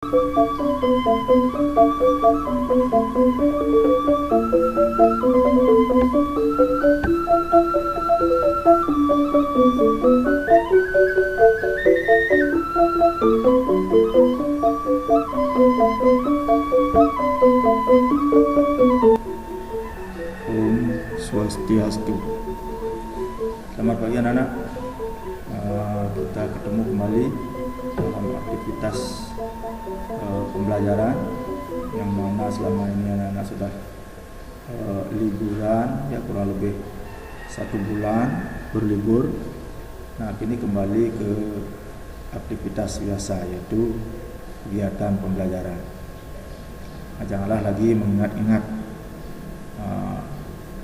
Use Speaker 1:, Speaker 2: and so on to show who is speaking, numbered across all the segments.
Speaker 1: Om Swastiastu. Selamat pagi anak-anak. Kita ketemu kembali dalam aktivitas pembelajaran yang mana selama ini anak-anak sudah liburan, ya kurang lebih 1 bulan berlibur. Nah, kini kembali ke aktivitas biasa, yaitu kegiatan pembelajaran. Nah, janganlah lagi mengingat-ingat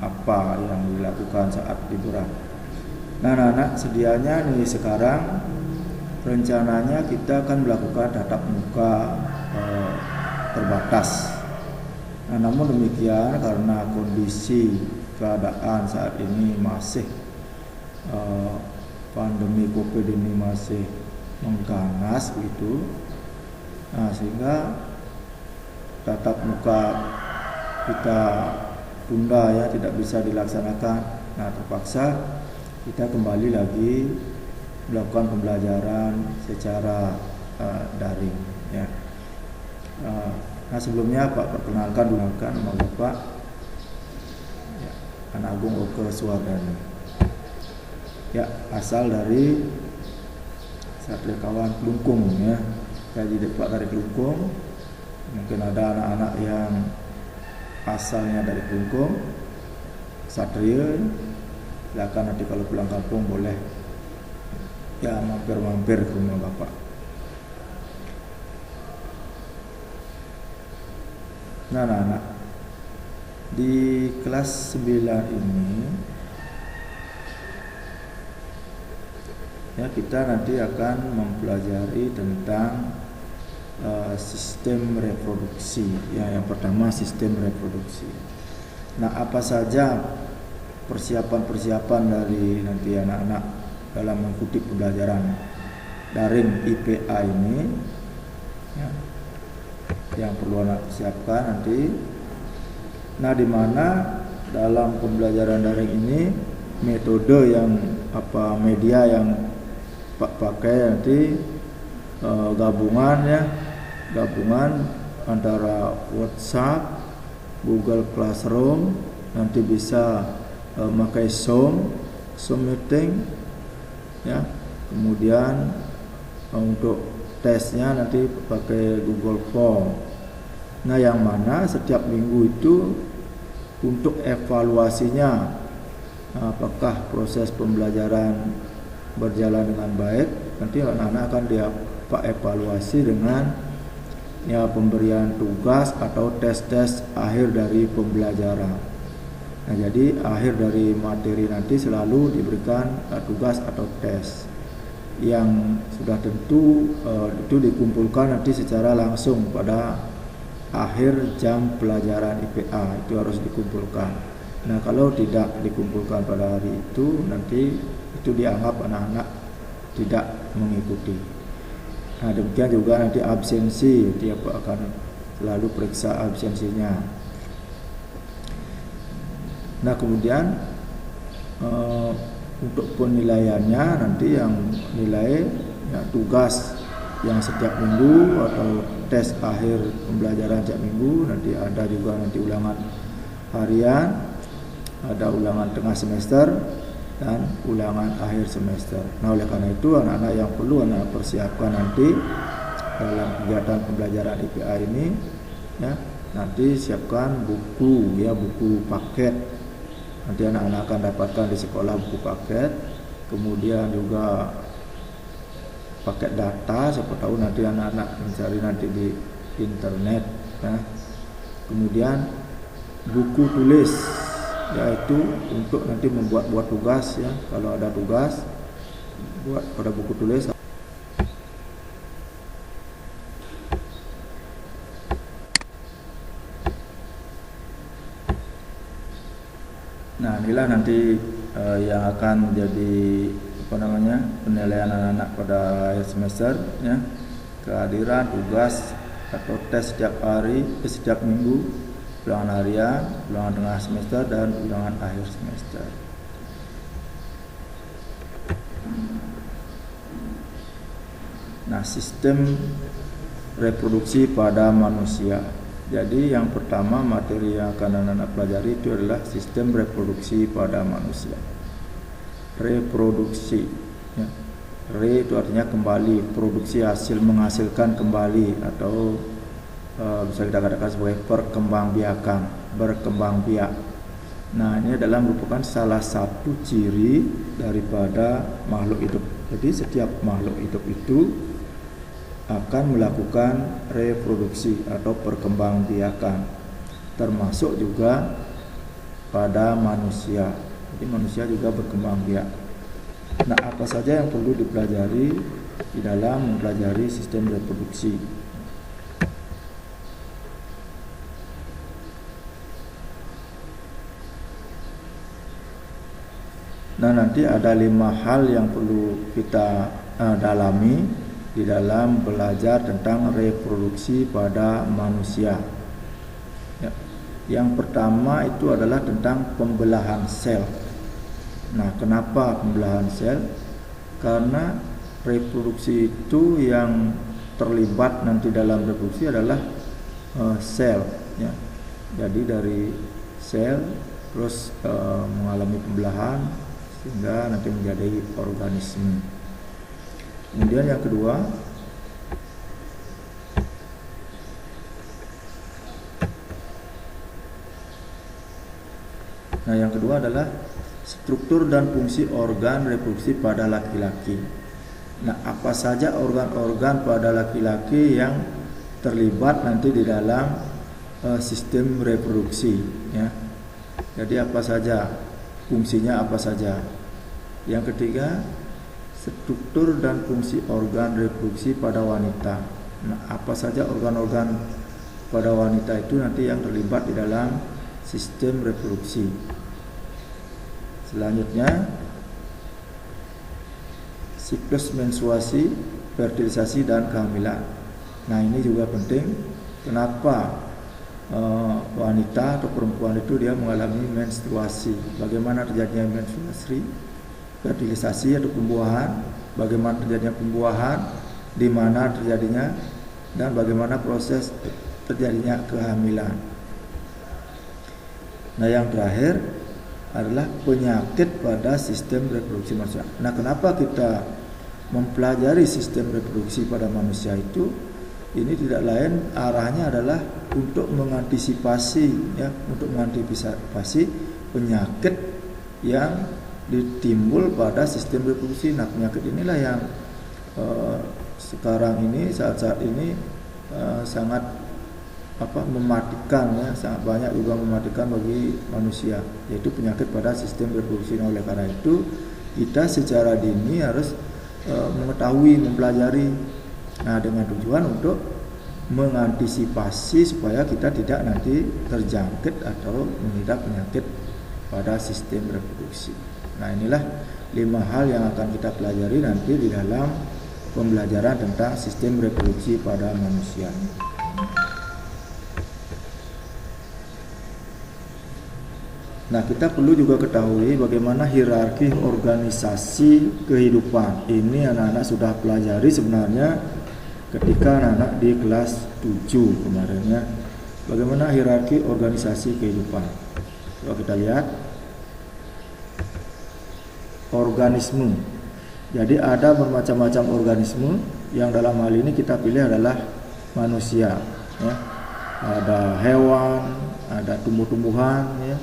Speaker 1: apa yang dilakukan saat liburan. Nah, anak-anak, sedianya nih sekarang rencananya kita akan melakukan tatap muka terbatas. Nah, namun demikian karena kondisi keadaan saat ini masih pandemi COVID ini masih mengganas begitu. Nah, sehingga tatap muka kita tunda, ya, tidak bisa dilaksanakan. Nah, terpaksa kita kembali lagi melakukan pembelajaran secara daring, ya. Nah, sebelumnya Pak perkenalkan dulu nama Bapak, ya, Anak Agung Oke Suwardani, ya, asal dari Satria Kawan Kelungkung, ya. Saya jadi Pak dari Kelungkung. Mungkin ada anak-anak yang asalnya dari Kelungkung, Satria. Silakan nanti kalau pulang kampung boleh, ya, mampir-mampir ke rumah Bapak. Nah, anak-anak, di kelas 9 ini, ya, kita nanti akan mempelajari tentang sistem reproduksi. Ya, yang pertama sistem reproduksi. Nah, apa saja persiapan-persiapan dari nanti anak-anak dalam mengikuti pembelajaran daring IPA ini, ya, yang perlu anak siapkan nanti. Nah, di mana dalam pembelajaran daring ini metode yang media yang Pak pakai nanti gabungan antara WhatsApp, Google Classroom, nanti bisa pakai Zoom meeting, ya. Kemudian untuk tesnya nanti pakai Google Form. Nah, yang mana setiap minggu itu untuk evaluasinya, apakah proses pembelajaran berjalan dengan baik, nanti anak-anak akan evaluasi dengan, ya, pemberian tugas atau tes-tes akhir dari pembelajaran. Nah, jadi akhir dari materi nanti selalu diberikan tugas atau tes yang sudah tentu itu dikumpulkan nanti secara langsung pada akhir jam pelajaran IPA, itu harus dikumpulkan. Nah, kalau tidak dikumpulkan pada hari itu, nanti itu dianggap anak-anak tidak mengikuti. Nah, demikian juga nanti absensi, dia akan selalu periksa absensinya. Nah, kemudian untuk penilaiannya nanti yang nilai, ya, tugas yang setiap minggu atau tes akhir pembelajaran setiap minggu, nanti ada juga nanti ulangan harian, ada ulangan tengah semester dan ulangan akhir semester. Nah, oleh karena itu anak-anak yang perlu anak persiapkan nanti dalam kegiatan pembelajaran IPA ini, ya, nanti siapkan buku, ya, buku paket. Nanti anak-anak akan dapatkan di sekolah buku paket. Kemudian juga paket data, siapa tahu nanti anak-anak mencari nanti di internet, ya. Kemudian buku tulis, yaitu untuk nanti membuat tugas, ya. Kalau ada tugas buat pada buku tulis. Nah, inilah nanti yang akan menjadi penilaian anak-anak pada akhir semester, ya. Kehadiran, tugas, atau tes setiap hari, setiap minggu, ulangan harian, ulangan tengah semester, dan ulangan akhir semester. Nah, sistem reproduksi pada manusia. Jadi yang pertama materi yang akan anak pelajari itu adalah sistem reproduksi pada manusia. Reproduksi, ya. Re itu artinya kembali, produksi hasil menghasilkan kembali, atau bisa kita katakan sebagai berkembang biak. Nah, ini adalah merupakan salah satu ciri daripada makhluk hidup. Jadi setiap makhluk hidup itu akan melakukan reproduksi atau perkembangbiakan, termasuk juga pada manusia. Jadi manusia juga berkembang biak. Nah, apa saja yang perlu dipelajari di dalam mempelajari sistem reproduksi? Nah, nanti ada 5 hal yang perlu kita dalami di dalam belajar tentang reproduksi pada manusia. Ya. Yang pertama itu adalah tentang pembelahan sel. Nah, kenapa pembelahan sel? Karena reproduksi itu yang terlibat nanti dalam reproduksi adalah sel. Ya. Jadi dari sel terus mengalami pembelahan sehingga nanti menjadi organisme. Kemudian yang kedua, adalah struktur dan fungsi organ reproduksi pada laki-laki. Nah, apa saja organ-organ pada laki-laki yang terlibat nanti di dalam sistem reproduksi, ya. Jadi apa saja, fungsinya apa saja. Yang ketiga, struktur dan fungsi organ reproduksi pada wanita. Nah, apa saja organ-organ pada wanita itu nanti yang terlibat di dalam sistem reproduksi. Selanjutnya, siklus menstruasi, fertilisasi, dan kehamilan. Nah, ini juga penting. Kenapa wanita atau perempuan itu dia mengalami menstruasi? Bagaimana terjadinya menstruasi? Fertilisasi atau pembuahan, bagaimana terjadinya pembuahan, di mana terjadinya, dan bagaimana proses terjadinya kehamilan. Nah, yang terakhir adalah penyakit pada sistem reproduksi manusia. Nah, kenapa kita mempelajari sistem reproduksi pada manusia itu? Ini tidak lain arahnya adalah untuk mengantisipasi, ya, untuk mengantisipasi penyakit yang ditimbul pada sistem reproduksi. Nah, penyakit inilah yang sekarang ini, saat-saat ini sangat mematikan, ya, sangat banyak juga mematikan bagi manusia, yaitu penyakit pada sistem reproduksi. Oleh karena itu kita secara dini harus mengetahui, mempelajari, nah, dengan tujuan untuk mengantisipasi supaya kita tidak nanti terjangkit atau mengidap penyakit pada sistem reproduksi. Nah, inilah 5 hal yang akan kita pelajari nanti di dalam pembelajaran tentang sistem reproduksi pada manusia. Nah, kita perlu juga ketahui bagaimana hierarki organisasi kehidupan. Ini anak-anak sudah pelajari sebenarnya ketika anak-anak di kelas 7 kemarin, ya. Bagaimana hierarki organisasi kehidupan? Coba kita lihat. Organisme. Jadi ada bermacam-macam organisme, yang dalam hal ini kita pilih adalah manusia, ya. Ada hewan, ada tumbuh-tumbuhan, ya.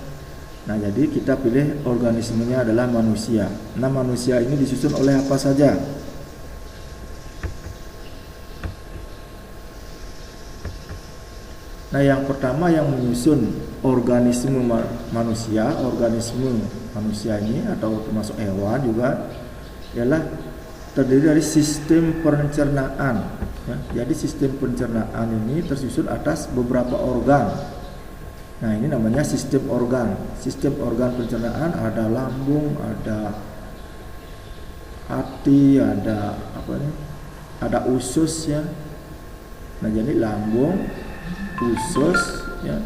Speaker 1: Nah, jadi kita pilih organismenya adalah manusia. Nah, manusia ini disusun oleh apa saja? Nah, yang pertama yang menyusun organisme manusia ini atau termasuk hewan juga ialah terdiri dari sistem pencernaan, ya. Jadi sistem pencernaan ini tersusun atas beberapa organ. Nah, ini namanya sistem organ. Sistem organ pencernaan ada lambung, ada hati, ada usus, ya. Nah, jadi lambung, usus, ya,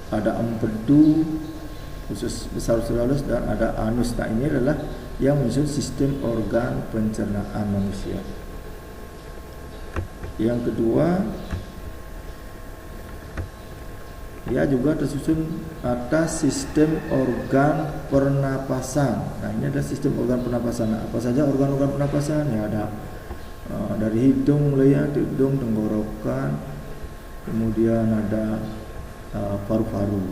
Speaker 1: ada empedu, usus besar, usus halus, dan ada anus. Nah, ini adalah yang menyusun sistem organ pencernaan manusia. Yang kedua, dia juga tersusun atas sistem organ pernapasan. Nah, ini adalah sistem organ pernapasan. Nah, apa saja organ-organ pernapasan? Ya, ada dari hidung mulai, ya, hidung, tenggorokan, kemudian ada paru-paru.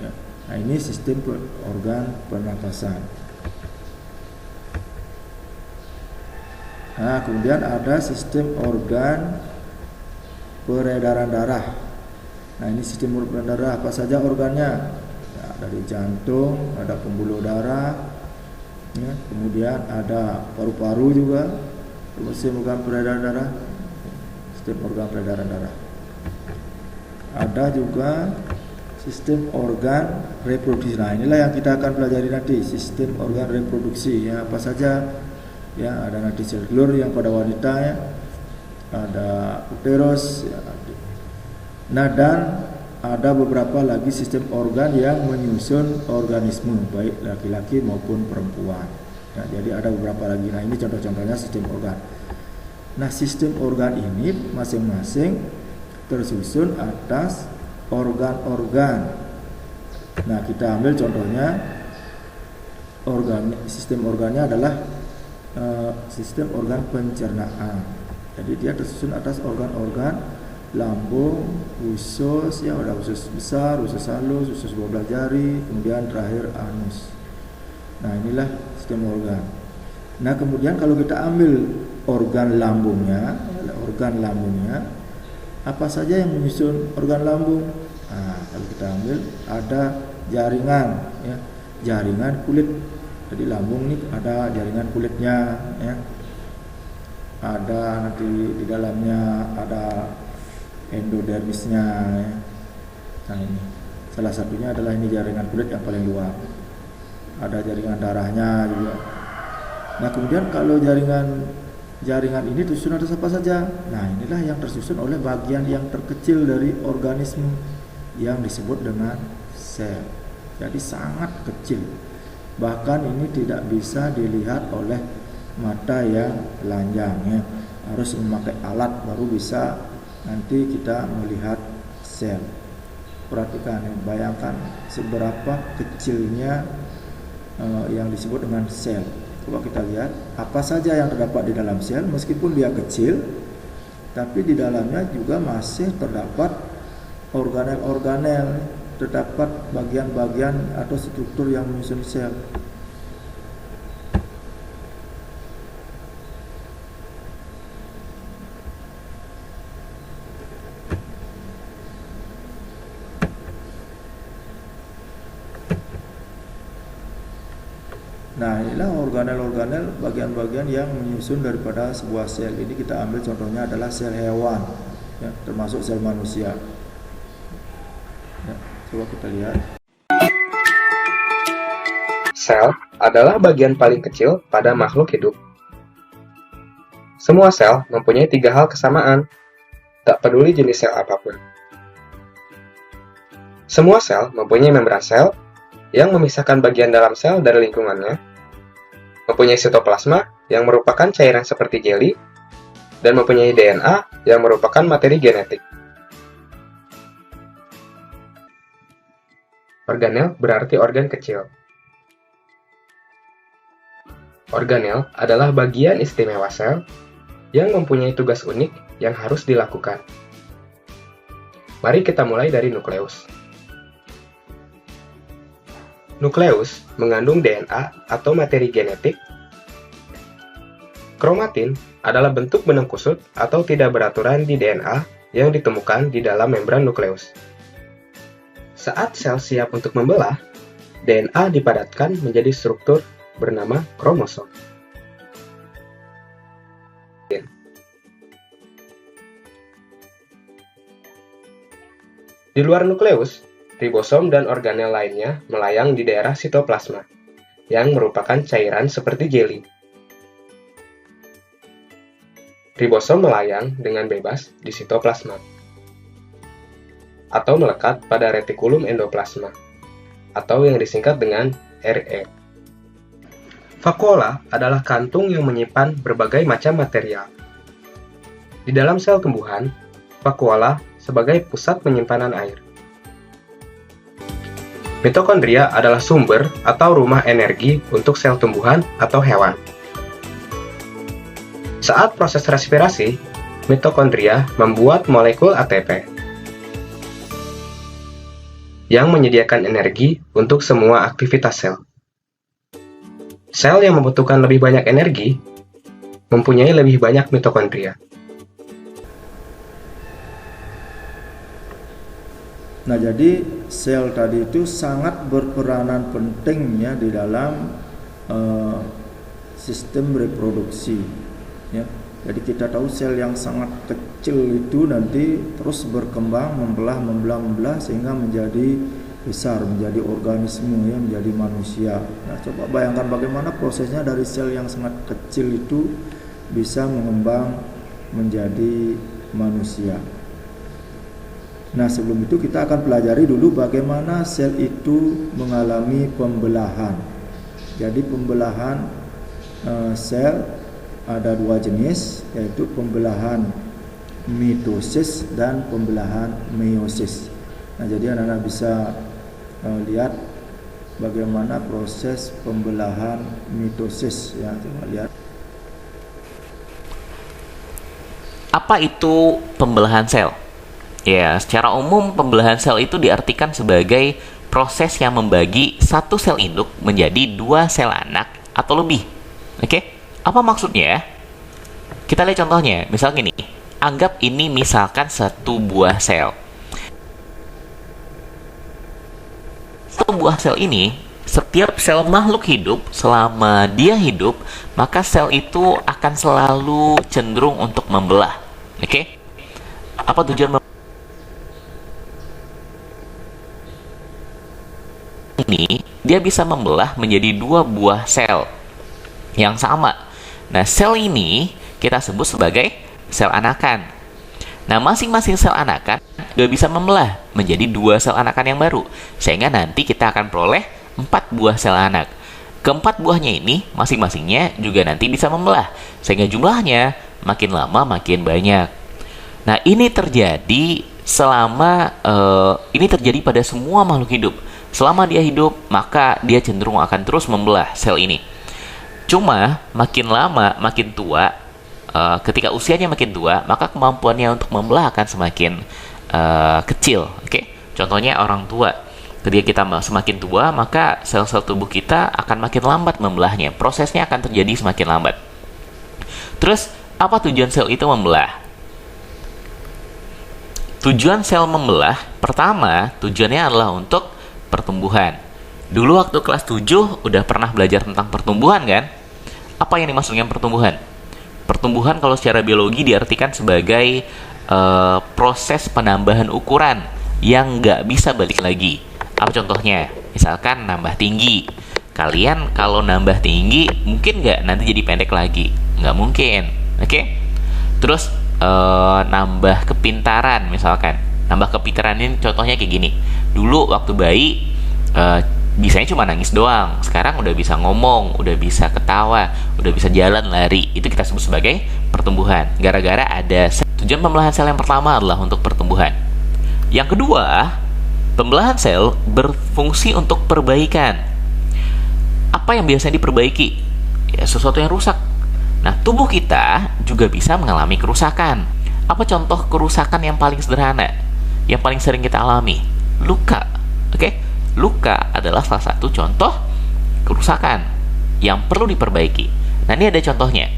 Speaker 1: Ya. Nah, ini sistem organ pernapasan. Nah, kemudian ada sistem organ peredaran darah. Nah, ini sistem organ darah, apa saja organnya? Ya, dari jantung, ada pembuluh darah, ya, kemudian ada paru-paru juga, sistem organ peredaran darah, sistem organ peredaran darah. Ada juga sistem organ reproduksi. Nah, inilah yang kita akan pelajari nanti, sistem organ reproduksi. Ya, apa saja? Ya, ada nanti sel telur yang pada wanita, ya, ada uterus, ya. Nah, dan ada beberapa lagi sistem organ yang menyusun organisme, baik laki-laki maupun perempuan. Nah, jadi ada beberapa lagi. Nah, ini contoh-contohnya sistem organ. Nah, sistem organ ini masing-masing tersusun atas organ-organ. Nah, kita ambil contohnya, sistem organnya adalah sistem organ pencernaan. Jadi dia tersusun atas organ-organ lambung, usus, ya, ada usus besar, usus halus, usus 12 jari, kemudian terakhir anus. Nah, inilah sistem organ. Nah, kemudian kalau kita ambil organ lambungnya, apa saja yang menyusun organ lambung? Nah, kalau kita ambil ada jaringan, ya, jaringan kulit. Jadi lambung ini ada jaringan kulitnya, ya. Ada nanti di dalamnya ada endodermisnya, ya. Nah, ini salah satunya adalah ini jaringan kulit yang paling luar. Ada jaringan darahnya juga. Nah, kemudian kalau jaringan ini tersusun atas apa saja? Nah, inilah yang tersusun oleh bagian yang terkecil dari organisme yang disebut dengan sel. Jadi sangat kecil. Bahkan ini tidak bisa dilihat oleh mata yang telanjang, ya. Harus memakai alat baru bisa nanti kita melihat sel. Perhatikan, ya, bayangkan seberapa kecilnya yang disebut dengan sel. Coba kita lihat apa saja yang terdapat di dalam sel. Meskipun dia kecil, tapi di dalamnya juga masih terdapat organel-organel, terdapat bagian-bagian atau struktur yang menyusun sel. Nah, inilah organel-organel, bagian-bagian yang menyusun daripada sebuah sel. Ini kita ambil contohnya adalah sel hewan, ya, termasuk sel manusia. Ya, coba kita lihat.
Speaker 2: Sel adalah bagian paling kecil pada makhluk hidup. Semua sel mempunyai 3 hal kesamaan, tak peduli jenis sel apapun. Semua sel mempunyai membran sel yang memisahkan bagian dalam sel dari lingkungannya, mempunyai sitoplasma yang merupakan cairan seperti jeli, dan mempunyai DNA yang merupakan materi genetik. Organel berarti organ kecil. Organel adalah bagian istimewa sel yang mempunyai tugas unik yang harus dilakukan. Mari kita mulai dari nukleus. Nukleus mengandung DNA atau materi genetik. Kromatin adalah bentuk benang kusut atau tidak beraturan di DNA yang ditemukan di dalam membran nukleus. Saat sel siap untuk membelah, DNA dipadatkan menjadi struktur bernama kromosom. Di luar nukleus, ribosom dan organel lainnya melayang di daerah sitoplasma, yang merupakan cairan seperti jeli. Ribosom melayang dengan bebas di sitoplasma atau melekat pada retikulum endoplasma atau yang disingkat dengan RE. Vakuola adalah kantung yang menyimpan berbagai macam material. Di dalam sel tumbuhan, vakuola sebagai pusat penyimpanan air. Mitokondria adalah sumber atau rumah energi untuk sel tumbuhan atau hewan. Saat proses respirasi, mitokondria membuat molekul ATP yang menyediakan energi untuk semua aktivitas sel. Sel yang membutuhkan lebih banyak energi mempunyai lebih banyak mitokondria.
Speaker 1: Nah, jadi sel tadi itu sangat berperanan penting ya di dalam sistem reproduksi. Ya, jadi kita tahu sel yang sangat kecil itu nanti terus berkembang, membelah sehingga menjadi besar, menjadi organisme ya, menjadi manusia. Nah, coba bayangkan bagaimana prosesnya dari sel yang sangat kecil itu bisa mengembang menjadi manusia. Nah, sebelum itu kita akan pelajari dulu bagaimana sel itu mengalami pembelahan. Jadi pembelahan sel ada dua jenis, yaitu pembelahan mitosis dan pembelahan meiosis. Nah, jadi anak-anak bisa lihat bagaimana proses pembelahan mitosis ya. Coba lihat.
Speaker 3: Apa itu pembelahan sel? Ya, secara umum pembelahan sel itu diartikan sebagai proses yang membagi satu sel induk menjadi dua sel anak atau lebih. Oke? Apa maksudnya? Kita lihat contohnya. Misal gini, anggap ini misalkan satu buah sel. Satu buah sel ini, setiap sel makhluk hidup, selama dia hidup, maka sel itu akan selalu cenderung untuk membelah. Oke? Apa tujuan ini? Dia bisa membelah menjadi dua buah sel yang sama. Nah, sel ini kita sebut sebagai sel anakan. Nah, masing-masing sel anakan juga bisa membelah menjadi dua sel anakan yang baru, sehingga nanti kita akan peroleh 4 buah sel anak. Keempat buahnya ini masing-masingnya juga nanti bisa membelah, sehingga jumlahnya makin lama makin banyak. Nah, ini terjadi pada semua makhluk hidup. Selama dia hidup, maka dia cenderung akan terus membelah sel ini. Cuma makin lama, makin tua, ketika usianya makin tua, maka kemampuannya untuk membelah akan semakin kecil. Oke? Contohnya orang tua. Ketika kita semakin tua, maka sel-sel tubuh kita akan makin lambat membelahnya. Prosesnya akan terjadi semakin lambat. Terus, apa tujuan sel itu membelah? Tujuan sel membelah, pertama, tujuannya adalah untuk pertumbuhan. Dulu waktu kelas 7 udah pernah belajar tentang pertumbuhan kan? Apa yang dimaksud dengan pertumbuhan? Pertumbuhan kalau secara biologi diartikan sebagai proses penambahan ukuran yang nggak bisa balik lagi. Apa contohnya? Misalkan nambah tinggi. Kalian kalau nambah tinggi, mungkin nggak nanti jadi pendek lagi? Nggak mungkin. Oke? Terus nambah kepintaran misalkan. Nambah kepintaran ini contohnya kayak gini. Dulu waktu bayi bisanya cuma nangis doang. Sekarang udah bisa ngomong, udah bisa ketawa, udah bisa jalan, lari. Itu kita sebut sebagai pertumbuhan. Gara-gara ada tujuan pembelahan sel yang pertama adalah untuk pertumbuhan. Yang kedua, pembelahan sel berfungsi untuk perbaikan. Apa yang biasanya diperbaiki? Ya, sesuatu yang rusak. Nah, tubuh kita juga bisa mengalami kerusakan. Apa contoh kerusakan yang paling sederhana? Yang paling sering kita alami? Luka. Oke? Luka adalah salah satu contoh kerusakan yang perlu diperbaiki. Nah, ini ada contohnya.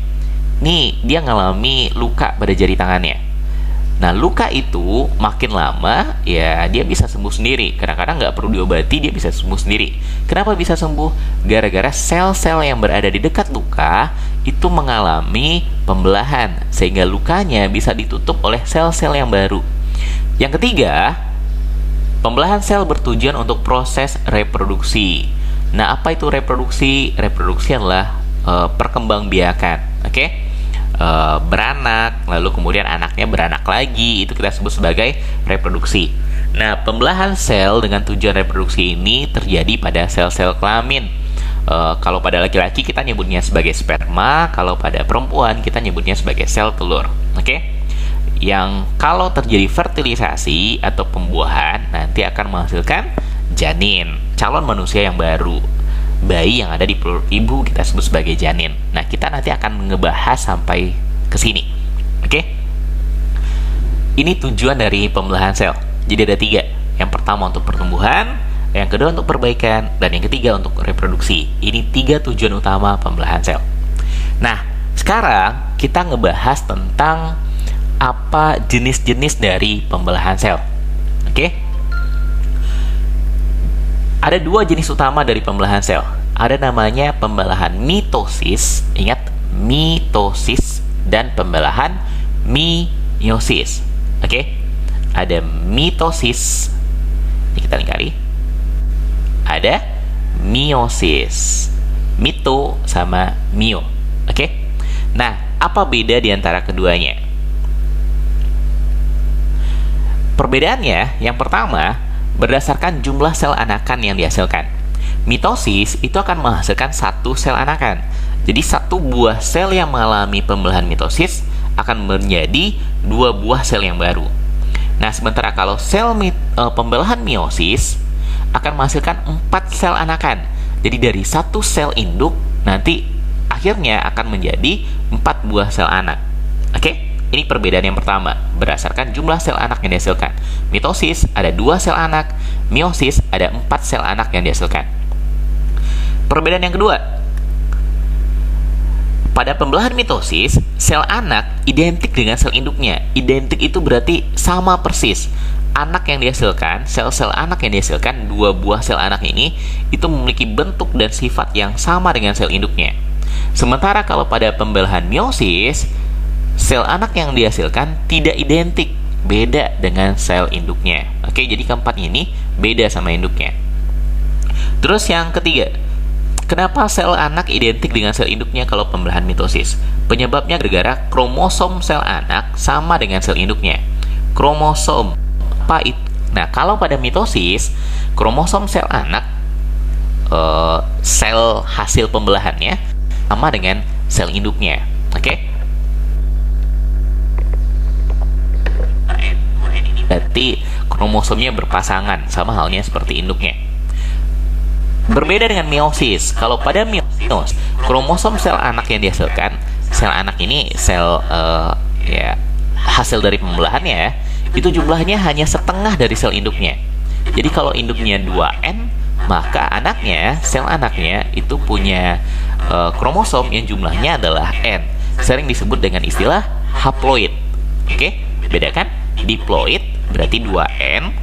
Speaker 3: Nih, dia ngalami luka pada jari tangannya. Nah, luka itu makin lama, ya dia bisa sembuh sendiri. Kadang-kadang nggak perlu diobati, dia bisa sembuh sendiri. Kenapa bisa sembuh? Gara-gara sel-sel yang berada di dekat luka itu mengalami pembelahan, sehingga lukanya bisa ditutup oleh sel-sel yang baru. Yang ketiga, pembelahan sel bertujuan untuk proses reproduksi. Nah, apa itu reproduksi? Reproduksi adalah perkembangbiakan. Oke? beranak, lalu kemudian anaknya beranak lagi, itu kita sebut sebagai reproduksi. Nah, pembelahan sel dengan tujuan reproduksi ini terjadi pada sel-sel kelamin. Kalau pada laki-laki kita nyebutnya sebagai sperma, kalau pada perempuan kita nyebutnya sebagai sel telur. Oke? Yang kalau terjadi fertilisasi atau pembuahan nanti akan menghasilkan janin, calon manusia yang baru. Bayi yang ada di perut ibu kita sebut sebagai janin. Nah, kita nanti akan ngebahas sampai ke sini. Oke? Ini tujuan dari pembelahan sel. Jadi ada 3. Yang pertama untuk pertumbuhan, yang kedua untuk perbaikan, dan yang ketiga untuk reproduksi. Ini 3 tujuan utama pembelahan sel. Nah, sekarang kita ngebahas tentang apa jenis-jenis dari pembelahan sel. Oke? Ada 2 jenis utama dari pembelahan sel. Ada namanya pembelahan mitosis, ingat, mitosis, dan pembelahan meiosis. Oke? Ada mitosis, ini kita lingkari. Ada meiosis, mito sama mio. Oke? Nah, apa beda di antara keduanya? Perbedaannya, yang pertama, berdasarkan jumlah sel anakan yang dihasilkan. Mitosis itu akan menghasilkan 1 sel anakan. Jadi 1 buah sel yang mengalami pembelahan mitosis akan menjadi 2 buah sel yang baru. Nah, sementara kalau pembelahan meiosis akan menghasilkan 4 sel anakan. Jadi dari 1 sel induk nanti akhirnya akan menjadi 4 buah sel anak. Oke? Ini perbedaan yang pertama, berdasarkan jumlah sel anak yang dihasilkan. Mitosis ada 2 sel anak, meiosis ada 4 sel anak yang dihasilkan. Perbedaan yang kedua, pada pembelahan mitosis, sel anak identik dengan sel induknya. Identik itu berarti sama persis. Anak yang dihasilkan, sel-sel anak yang dihasilkan, 2 buah sel anak ini, itu memiliki bentuk dan sifat yang sama dengan sel induknya. Sementara kalau pada pembelahan meiosis, sel anak yang dihasilkan tidak identik, beda dengan sel induknya. Oke, jadi keempat ini beda sama induknya. Terus yang ketiga, kenapa sel anak identik dengan sel induknya kalau pembelahan mitosis? Penyebabnya gara-gara kromosom sel anak sama dengan sel induknya. Kromosom apa itu? Nah, kalau pada mitosis, kromosom sel anak, sel hasil pembelahannya sama dengan sel induknya. Oke? Berarti kromosomnya berpasangan, sama halnya seperti induknya. Berbeda dengan meiosis. Kalau pada meiosis, kromosom sel anak yang dihasilkan, sel anak ini sel hasil dari pembelahannya, itu jumlahnya hanya setengah dari sel induknya. Jadi kalau induknya 2N, maka anaknya, sel anaknya itu punya kromosom yang jumlahnya adalah N. Sering disebut dengan istilah haploid. Oke? Beda kan? Diploid berarti 2N,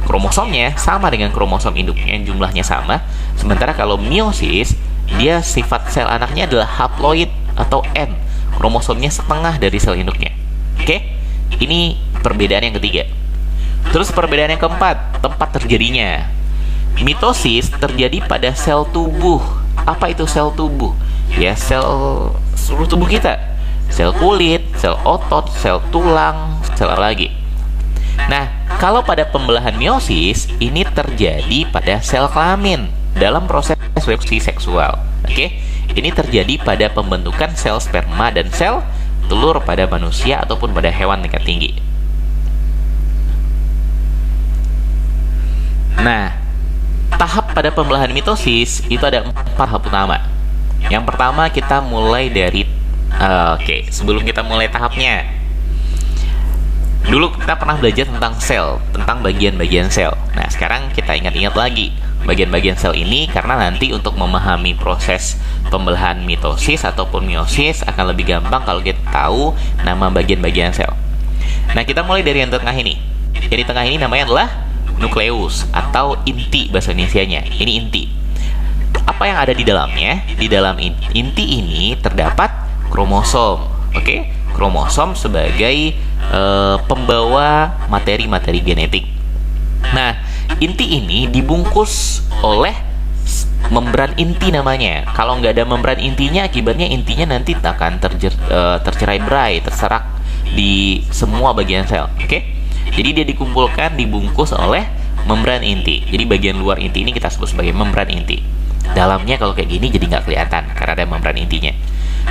Speaker 3: kromosomnya sama dengan kromosom induknya yang jumlahnya sama. Sementara kalau meiosis, dia sifat sel anaknya adalah haploid atau N, kromosomnya setengah dari sel induknya. Oke? Ini perbedaan yang ketiga. Terus perbedaan yang keempat, tempat terjadinya. Mitosis terjadi pada sel tubuh. Apa itu sel tubuh? Ya, sel seluruh tubuh kita. Sel kulit, sel otot, sel tulang, sel apa lagi? Nah, kalau pada pembelahan meiosis, ini terjadi pada sel kelamin dalam proses reproduksi seksual. Oke? Ini terjadi pada pembentukan sel sperma dan sel telur pada manusia ataupun pada hewan tingkat tinggi. Nah, tahap pada pembelahan mitosis itu ada 4 tahap utama. Yang pertama kita mulai dari sebelum kita mulai tahapnya, dulu kita pernah belajar tentang sel, tentang bagian-bagian sel. Nah, sekarang kita ingat-ingat lagi bagian-bagian sel ini, karena nanti untuk memahami proses pembelahan mitosis ataupun meiosis akan lebih gampang kalau kita tahu nama bagian-bagian sel. Nah, kita mulai dari yang tengah ini. Jadi tengah ini namanya adalah nukleus atau inti bahasa Indonesianya. Ini inti. Apa yang ada di dalamnya? Di dalam inti ini terdapat kromosom. Oke? Kromosom sebagai pembawa materi-materi genetik. Nah, inti ini dibungkus oleh membran inti namanya. Kalau nggak ada membran intinya, akibatnya intinya nanti akan tercerai-berai, terserak di semua bagian sel. Oke? Jadi dia dikumpulkan, dibungkus oleh membran inti. Jadi bagian luar inti ini kita sebut sebagai membran inti. Dalamnya kalau kayak gini jadi nggak kelihatan karena ada membran intinya.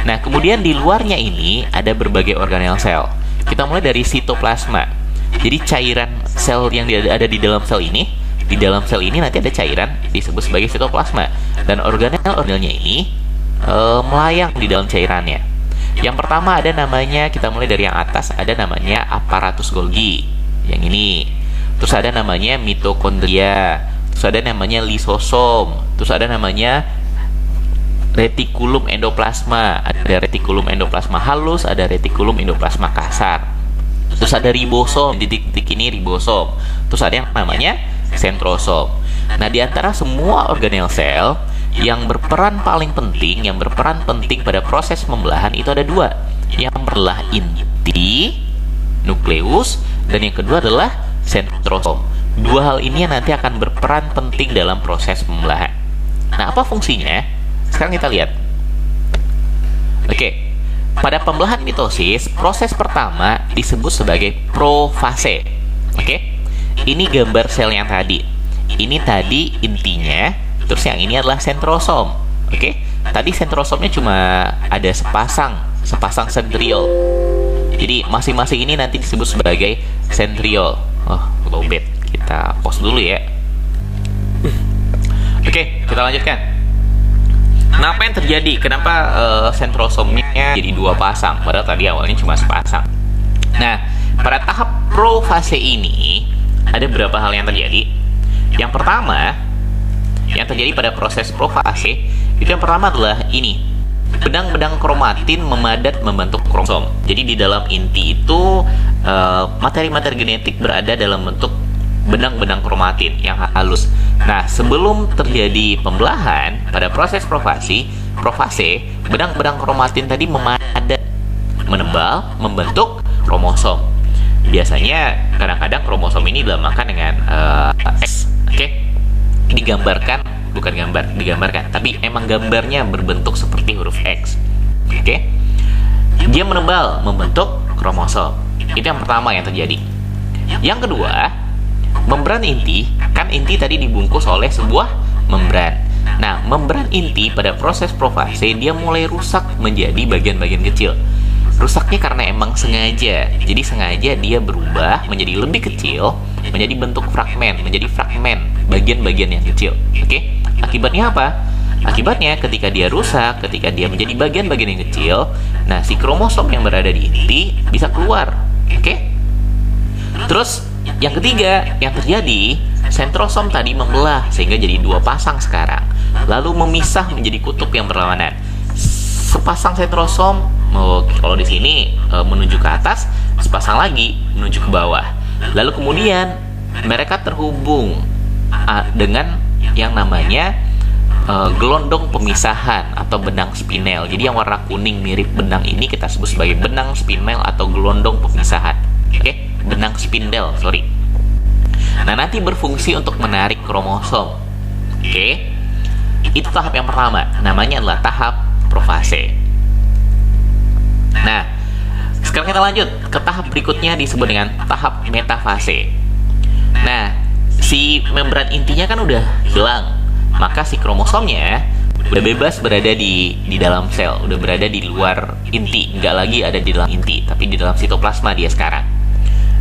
Speaker 3: Nah, kemudian di luarnya ini ada berbagai organel sel. Kita mulai dari sitoplasma. Jadi cairan sel yang ada di dalam sel ini, nanti ada cairan disebut sebagai sitoplasma. Dan organel-organelnya ini melayang di dalam cairannya. Yang pertama ada namanya, kita mulai dari yang atas, ada namanya aparatus Golgi. Yang ini. Terus ada namanya mitokondria. Terus ada namanya lisosom. Terus ada namanya retikulum endoplasma. Ada retikulum endoplasma halus, ada retikulum endoplasma kasar. Terus ada ribosom, titik-titik ini ribosom. Terus ada yang namanya sentrosom. Nah, di antara semua organel sel yang berperan paling penting, yang berperan penting pada proses pembelahan itu ada dua. Yang pertama inti, nukleus, dan yang kedua adalah sentrosom. Dua hal ini yang nanti akan berperan penting dalam proses pembelahan. Nah, apa fungsinya? Sekarang kita lihat. Oke. Pada pembelahan mitosis, proses pertama disebut sebagai profase. Oke? Ini gambar sel yang tadi. Ini tadi intinya, terus yang ini adalah sentrosom. Oke? Tadi sentrosomnya cuma ada sepasang sentriol. Jadi masing-masing ini nanti disebut sebagai sentriol. Oh, lowbat. Kita pause dulu ya. Oke, kita lanjutkan. Kenapa yang terjadi? Kenapa sentrosomnya jadi dua pasang? Padahal tadi awalnya cuma sepasang. Nah, pada tahap profase ini ada beberapa hal yang terjadi. Yang pertama, yang terjadi pada proses profase itu yang pertama adalah ini. Benang-benang kromatin memadat membentuk kromosom. Jadi di dalam inti itu materi-materi genetik berada dalam bentuk benang-benang kromatin yang halus. Nah, sebelum terjadi pembelahan pada proses profase, benang-benang kromatin tadi memadat, menebal, membentuk kromosom. Biasanya kadang-kadang kromosom ini dilambangkan dengan X. Oke? Digambarkan, tapi emang gambarnya berbentuk seperti huruf X. Oke? Dia menebal, membentuk kromosom. Itu yang pertama yang terjadi. Yang kedua, membran inti, kan inti tadi dibungkus oleh sebuah membran. Nah, membran inti pada proses profase dia mulai rusak menjadi bagian-bagian kecil. Rusaknya karena emang sengaja. Jadi sengaja dia berubah menjadi lebih kecil, menjadi bentuk fragmen, bagian-bagian yang kecil. Oke? Akibatnya apa? Akibatnya ketika dia rusak, ketika dia menjadi bagian-bagian yang kecil, nah si kromosom yang berada di inti bisa keluar. Oke? Terus yang ketiga yang terjadi, sentrosom tadi membelah sehingga jadi dua pasang sekarang, lalu memisah menjadi kutub yang berlawanan. Sepasang sentrosom, kalau di sini menuju ke atas, sepasang lagi menuju ke bawah. Lalu kemudian mereka terhubung dengan yang namanya gelondong pemisahan atau benang spinel. Jadi yang warna kuning mirip benang ini kita sebut sebagai benang spinel atau gelondong pemisahan. Oke? Benang spindel, sorry. Nah, nanti berfungsi untuk menarik kromosom. Oke? Itu tahap yang pertama. Namanya adalah tahap profase. Nah, sekarang kita lanjut ke tahap berikutnya disebut dengan tahap metafase. Nah, si membran intinya kan udah hilang. Maka si kromosomnya udah bebas berada di dalam sel, udah berada di luar inti, nggak lagi ada di dalam inti, tapi di dalam sitoplasma dia sekarang.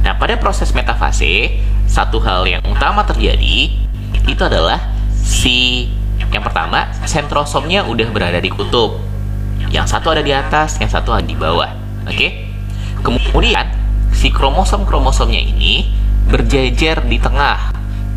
Speaker 3: Nah, pada proses metafase, satu hal yang utama terjadi itu adalah yang pertama, sentrosomnya udah berada di kutub. Yang satu ada di atas, yang satu ada di bawah. Oke? Kemudian, si kromosom-kromosomnya ini berjejer di tengah.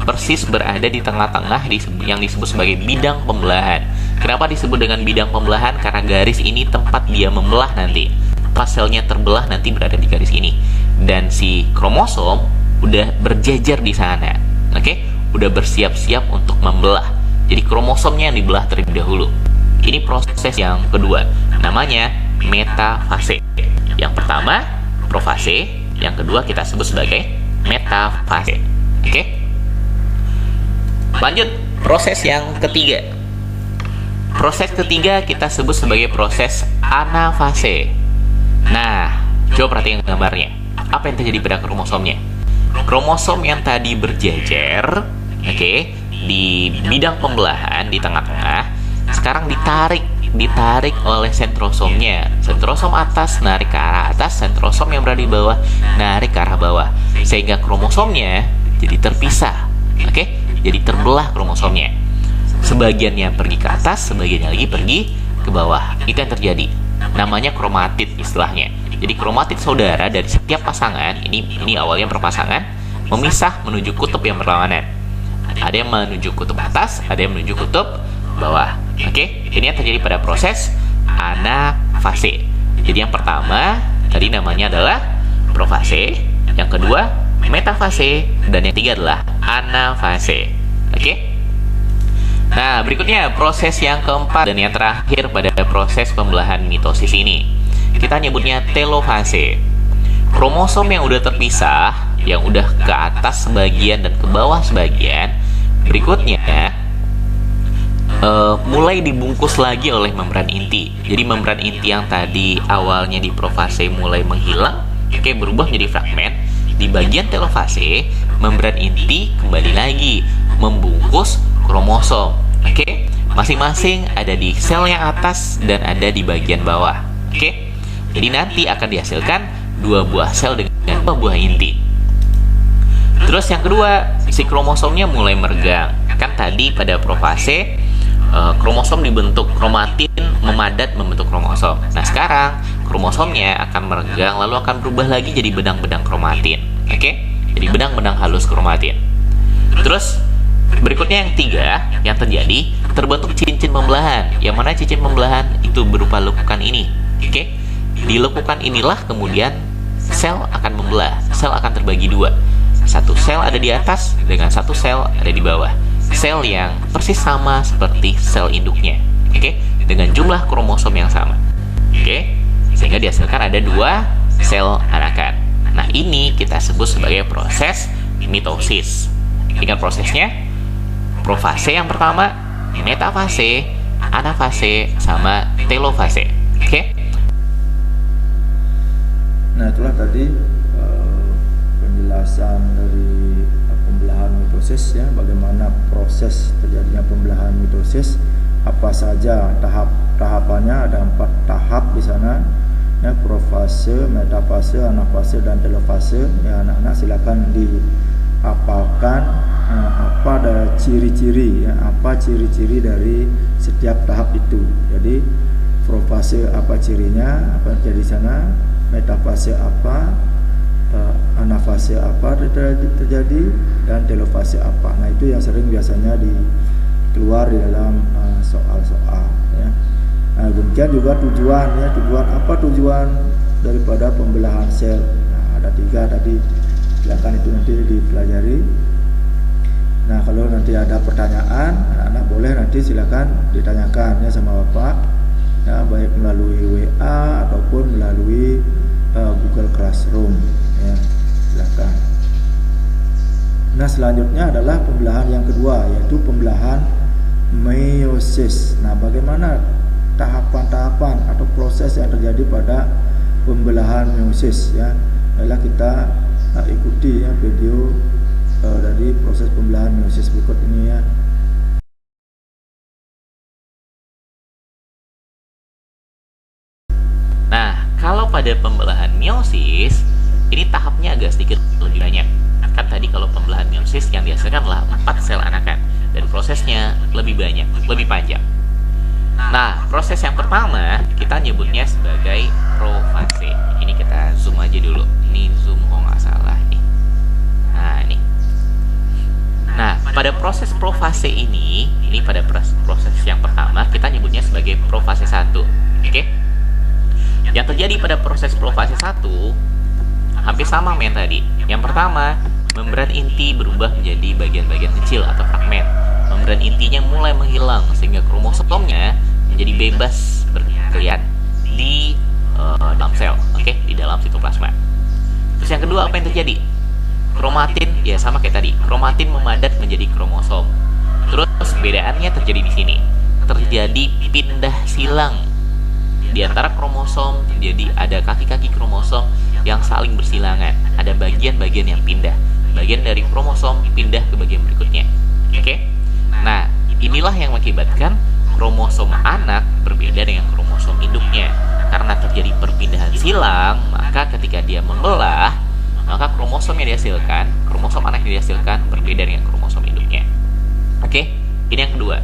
Speaker 3: Persis berada di tengah-tengah yang disebut sebagai bidang pembelahan. Kenapa disebut dengan bidang pembelahan? Karena garis ini tempat dia membelah nanti. Pas selnya terbelah nanti berada di garis ini. Dan si kromosom udah berjejer di sana. Oke? Udah bersiap-siap untuk membelah. Jadi kromosomnya yang dibelah terlebih dahulu. Ini proses yang kedua. Namanya metafase. Yang pertama, profase. Yang kedua kita sebut sebagai metafase. Oke? Lanjut, proses yang ketiga. Proses ketiga kita sebut sebagai proses anafase. Nah, coba perhatikan gambarnya. Apa yang terjadi pada kromosomnya? Kromosom yang tadi berjejer, oke, di bidang pembelahan di tengah-tengah, sekarang ditarik oleh sentrosomnya. Sentrosom atas narik ke arah atas, sentrosom yang berada di bawah narik ke arah bawah, sehingga kromosomnya jadi terpisah, oke, jadi terbelah kromosomnya. Sebagiannya pergi ke atas, sebagiannya lagi pergi ke bawah. Itu yang terjadi. Namanya kromatid istilahnya. Jadi kromatid saudara dari setiap pasangan, ini awalnya berpasangan, memisah menuju kutub yang berlawanan. Ada yang menuju kutub atas, ada yang menuju kutub bawah. Oke, ini yang terjadi pada proses anafase. Jadi yang pertama tadi namanya adalah profase, yang kedua metafase, dan yang ketiga adalah anafase. Oke. Nah, berikutnya proses yang keempat dan yang terakhir pada proses pembelahan mitosis ini. Kita nyebutnya telofase. Kromosom yang udah terpisah, yang udah ke atas sebagian dan ke bawah sebagian, berikutnya mulai dibungkus lagi oleh membran inti. Jadi membran inti yang tadi awalnya di profase mulai menghilang, oke, berubah menjadi fragmen. Di bagian telofase, membran inti kembali lagi membungkus kromosom. Oke, masing-masing ada di sel yang atas dan ada di bagian bawah. Oke, jadi nanti akan dihasilkan 2 buah sel dengan 2 buah inti. Terus yang kedua, si kromosomnya mulai meregang. Kan tadi pada profase kromosom dibentuk, kromatin memadat membentuk kromosom. Nah, sekarang kromosomnya akan meregang lalu akan berubah lagi jadi benang-benang kromatin. Oke, jadi benang-benang halus kromatin. Terus berikutnya yang tiga, yang terjadi terbentuk cincin pembelahan. Yang mana cincin pembelahan itu berupa lekukan ini. Oke, di lekukan inilah kemudian sel akan membelah. Sel akan terbagi 2. Satu sel ada di atas dengan satu sel ada di bawah. Sel yang persis sama seperti sel induknya. Oke, dengan jumlah kromosom yang sama. Oke, sehingga dihasilkan ada 2 sel anakan. Nah, ini kita sebut sebagai proses mitosis. Ingat prosesnya? Profase yang pertama, metafase, anafase, sama telofase. Oke?
Speaker 1: Nah, itulah tadi penjelasan dari pembelahan mitosis ya, bagaimana proses terjadinya pembelahan mitosis, apa saja tahapannya, ada 4 tahap di sana ya, profase, metafase, anafase, dan telofase. Ya, anak-anak silakan dihafalkan apa ada ciri-ciri ya, apa ciri-ciri dari setiap tahap itu. Jadi profase apa cirinya, apa terjadi di sana, metafase apa, anafase apa terjadi, dan telofase apa. Nah, itu yang sering biasanya keluar di dalam soal-soal ya. Nah, demikian juga tujuan ya, tujuan daripada pembelahan sel. Nah, ada 3 tadi, silakan itu nanti dipelajari. Nah, kalau nanti ada pertanyaan, anak-anak boleh nanti silakan ditanyakan ya sama Bapak ya, baik melalui WA ataupun melalui Google Classroom ya, silakan. Nah, selanjutnya adalah pembelahan yang kedua, yaitu pembelahan meiosis. Nah, bagaimana tahapan-tahapan atau proses yang terjadi pada pembelahan meiosis ya. Adalah kita ikuti ya video dari proses pembelahan meiosis berikut ini ya.
Speaker 3: Nah, kalau pada pembelahan meiosis, ini tahapnya agak sedikit lebih banyak. Kan tadi kalau pembelahan meiosis yang dihasilkan adalah 4 sel anakan, dan prosesnya lebih banyak, lebih panjang. Nah, proses yang pertama kita nyebutnya sebagai profase. Ini kita zoom aja dulu. Ini zoom kalau nggak salah nih. Nah, ini. Nah, pada proses profase ini pada proses yang pertama kita nyebutnya sebagai profase 1. Oke? Yang terjadi pada proses profase 1 hampir sama dengan tadi. Yang pertama, membran inti berubah menjadi bagian-bagian kecil atau fragmen. Membran intinya mulai menghilang sehingga kromosomnya menjadi bebas berkeliaran di dalam sel, oke, di dalam sitoplasma. Terus yang kedua, apa yang terjadi? Kromatin ya sama kayak tadi. Kromatin memadat menjadi kromosom. Terus bedaannya terjadi di sini. terjadi pindah silang di antara kromosom, terjadi ada kaki-kaki kromosom yang saling bersilangan, ada bagian-bagian yang pindah, bagian dari kromosom pindah ke bagian berikutnya. Oke? Nah, inilah yang mengakibatkan kromosom anak berbeda dengan kromosom induknya. Karena terjadi perpindahan silang, maka ketika dia membelah, maka kromosom yang dihasilkan, kromosom anak yang dihasilkan berbeda dengan kromosom induknya. Oke? Ini yang kedua.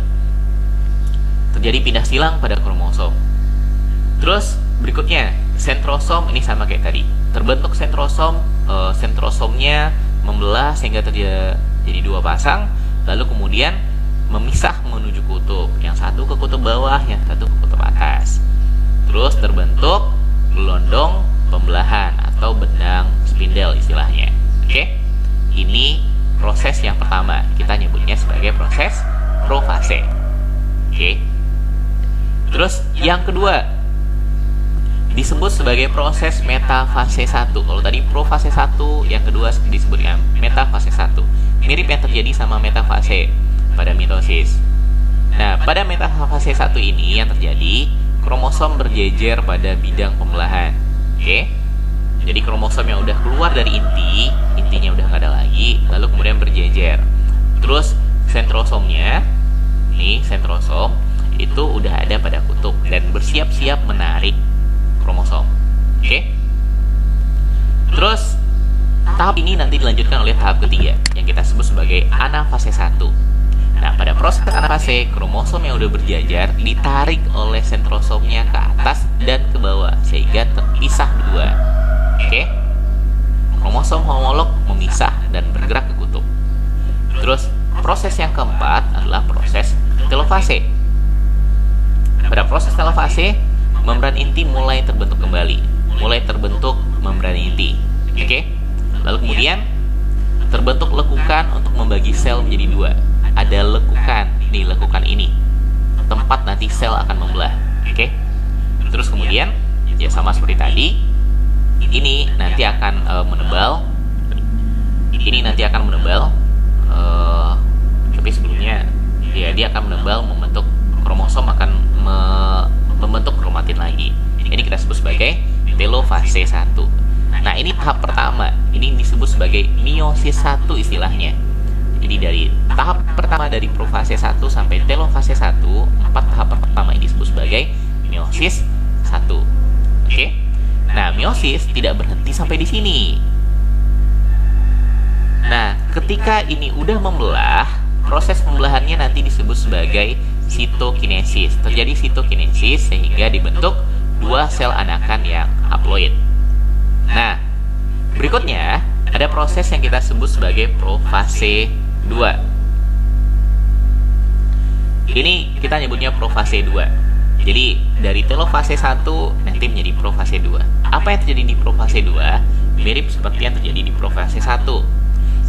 Speaker 3: Terjadi pindah silang pada kromosom. Terus berikutnya, sentrosom ini sama kayak tadi. Terbentuk sentrosom, sentrosomnya membelah sehingga terjadi dua pasang, lalu kemudian memisah menuju kutub. Yang satu ke kutub bawah, yang satu ke kutub atas. Terus terbentuk gelondong pembelahan atau benang spindel istilahnya. Oke? Ini proses yang pertama. Kita nyebutnya sebagai proses profase. Oke? Terus yang kedua disebut sebagai proses metafase 1. Kalau tadi profase 1, yang kedua disebut dengan metafase 1. Mirip yang terjadi sama metafase pada mitosis. Nah, pada metafase 1 ini yang terjadi, kromosom berjejer pada bidang pembelahan. Oke? Jadi kromosom yang udah keluar dari intinya udah nggak ada lagi, lalu kemudian berjejer. Terus sentrosomnya, nih sentrosom itu udah ada pada kutub dan bersiap-siap menarik kromosom. Oke? Terus tahap ini nanti dilanjutkan oleh tahap ketiga yang kita sebut sebagai anafase 1. Nah, pada proses anafase, kromosom yang udah berjajar ditarik oleh sentrosomnya ke atas dan ke bawah sehingga terpisah dua. Oke? Kromosom homolog memisah dan bergerak ke kutub. Terus proses yang keempat adalah proses telofase. Pada proses telofase, membran inti mulai terbentuk kembali, mulai terbentuk membran inti. Oke? Lalu kemudian terbentuk lekukan untuk membagi sel menjadi dua. Ada lekukan, nih lekukan ini tempat nanti sel akan membelah. Oke? Terus kemudian ya sama seperti tadi, ini nanti akan menebal. Ini nanti akan menebal. Tapi sebelumnya ya dia akan menebal, membentuk kromosom akan membentuk kromatin lagi. Ini kita sebut sebagai telofase 1. Nah, ini tahap pertama. Ini disebut sebagai meiosis 1 istilahnya. Jadi dari tahap pertama dari profase 1 sampai telofase 1, 4 tahap pertama ini disebut sebagai meiosis 1. Oke? Nah, meiosis tidak berhenti sampai di sini. Nah, ketika ini udah membelah, proses pembelahannya nanti disebut sebagai sitokinesis. Terjadi sitokinesis sehingga dibentuk dua sel anakan yang haploid. Nah, berikutnya ada proses yang kita sebut sebagai profase 2. Ini kita nyebutnya profase 2. Jadi dari telofase 1 nanti menjadi profase 2. Apa yang terjadi di profase 2 mirip seperti yang terjadi di profase 1.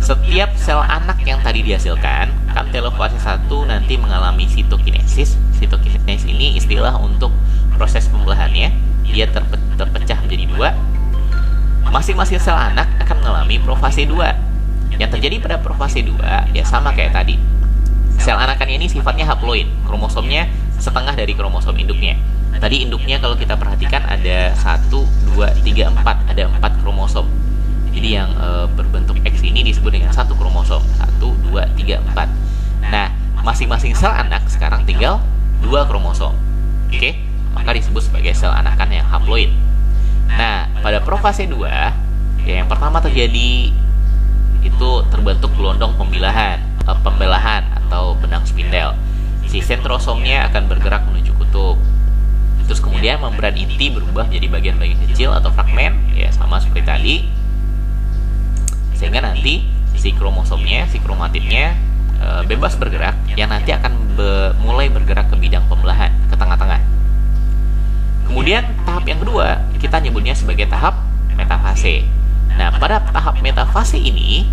Speaker 3: Setiap sel anak yang tadi dihasilkan, kan telofase 1 nanti mengalami sitokinesis. Sitokinesis ini istilah untuk proses pembelahannya. Dia terpecah menjadi dua. Masing-masing sel anak akan mengalami profase 2. Yang terjadi pada profase 2 ya sama kayak tadi. Sel anakan ini sifatnya haploid. Kromosomnya setengah dari kromosom induknya. Tadi induknya kalau kita perhatikan ada 1, 2, 3, 4. Ada 4 kromosom. Jadi yang berbentuk X ini disebut dengan satu kromosom. 1, 2, 3, 4. Nah, masing-masing sel anak sekarang tinggal 2 kromosom. Oke? Maka disebut sebagai sel anakan yang haploid. Nah, pada profase 2 ya yang pertama terjadi itu terbentuk gelondong pembelahan atau benang spindel. Si sentrosomnya akan bergerak menuju kutub. Terus kemudian membran inti berubah menjadi bagian-bagian kecil atau fragmen, ya sama seperti tadi. Sehingga nanti si kromosomnya, si kromatidnya bebas bergerak, yang nanti akan mulai bergerak ke bidang pembelahan, ke tengah-tengah. Kemudian tahap yang kedua kita nyebutnya sebagai tahap metafase. Nah, pada tahap metafase ini,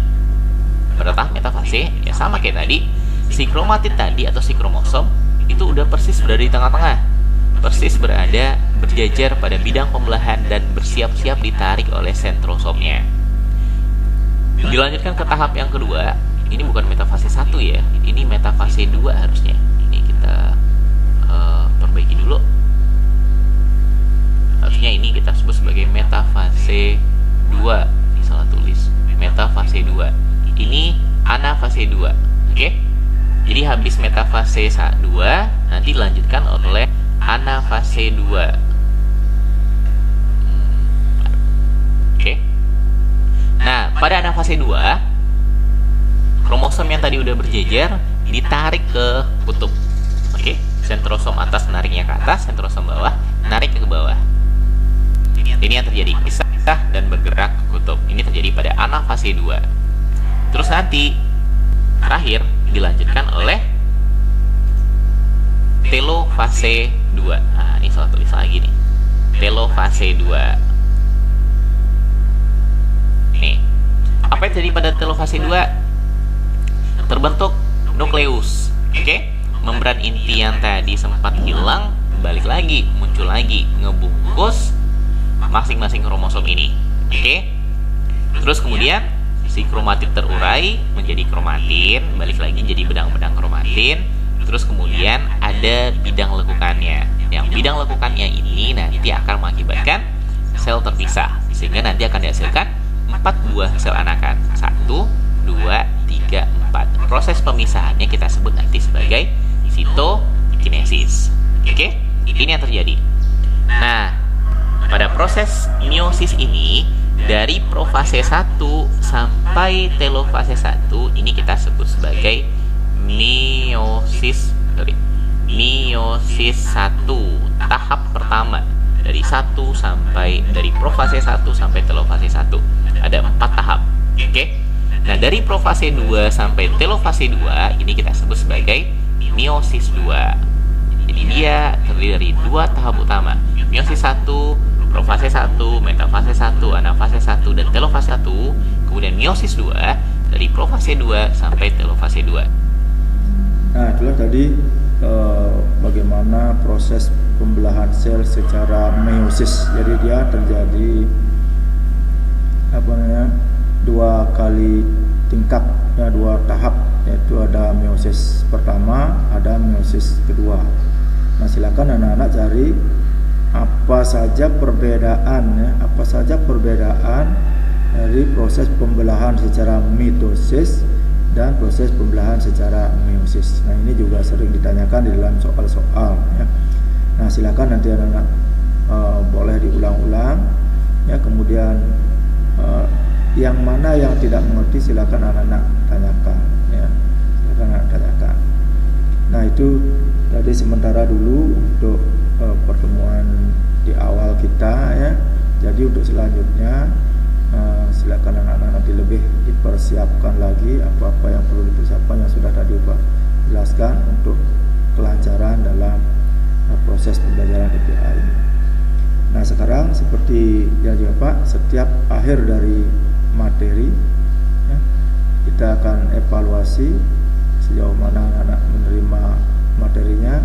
Speaker 3: ya sama kayak tadi, si kromatid tadi atau si kromosom itu udah persis berada di tengah-tengah, persis berjajar pada bidang pembelahan dan bersiap-siap ditarik oleh sentrosomnya. Dilanjutkan ke tahap yang kedua, ini bukan metafase 1 ya, ini metafase 2 harusnya. Ini kita perbaiki dulu. Harusnya ini kita sebut sebagai metafase 2. Ini salah tulis. Metafase 2. Ini anafase 2. Oke? Jadi habis metafase 2, nanti dilanjutkan oleh anafase 2. Oke? Nah, pada anafase 2, kromosom yang tadi udah berjejer ditarik ke kutub. Oke? Sentrosom atas nariknya ke atas, sentrosom bawah narik ke bawah. Ini yang terjadi, pisah dan bergerak ke kutub. Ini terjadi pada anafase 2. Terus nanti terakhir dilanjutkan oleh telofase 2. Nah, ini salah tulis lagi nih. Telofase 2. Nih. Apa yang terjadi pada telofase 2? Terbentuk nukleus. Oke? Membran inti yang tadi sempat hilang balik lagi, muncul lagi, ngebungkus masing-masing kromosom ini. Oke? Terus kemudian si kromatid terurai menjadi kromatin, balik lagi jadi benang-benang kromatin. Terus kemudian ada bidang lekukannya. Yang bidang lekukannya ini nanti akan mengakibatkan sel terpisah, sehingga nanti akan dihasilkan 4 buah sel anakan. 1, 2, 3, 4. Proses pemisahannya kita sebut nanti sebagai sitokinesis. Oke? Ini yang terjadi. Nah, pada proses meiosis ini, dari profase 1 sampai telofase 1 ini kita sebut sebagai meiosis 1, tahap pertama. Dari profase 1 sampai telofase 1 ada 4 tahap. Oke? Nah, dari profase 2 sampai telofase 2 ini kita sebut sebagai meiosis 2. Jadi dia terdiri dari 2 tahap utama. Meiosis 1, profase 1, metafase 1, anafase 1, dan telofase 1. Kemudian meiosis 2 dari profase 2 sampai telofase 2.
Speaker 1: Nah, itulah tadi bagaimana proses pembelahan sel secara meiosis. Jadi dia terjadi 2 kali tingkat, ya, 2 tahap, yaitu ada meiosis pertama, ada meiosis kedua. Nah, silakan anak-anak cari apa saja perbedaan dari proses pembelahan secara mitosis dan proses pembelahan secara meiosis. Nah, ini juga sering ditanyakan di dalam soal-soal, ya. Nah, silakan nanti anak-anak boleh diulang-ulang, ya. Kemudian yang mana yang tidak mengerti silakan anak-anak tanyakan, ya. Silakan anak tanyakan. Nah, itu tadi sementara dulu untuk pertemuan di awal kita, ya. Jadi untuk selanjutnya silakan anak-anak nanti lebih dipersiapkan lagi apa-apa yang perlu dipersiapkan yang sudah tadi Pak jelaskan untuk kelancaran dalam proses pembelajaran IPA ini. Nah, sekarang seperti janji Pak, setiap akhir dari materi, ya, kita akan evaluasi sejauh mana anak-anak menerima materinya,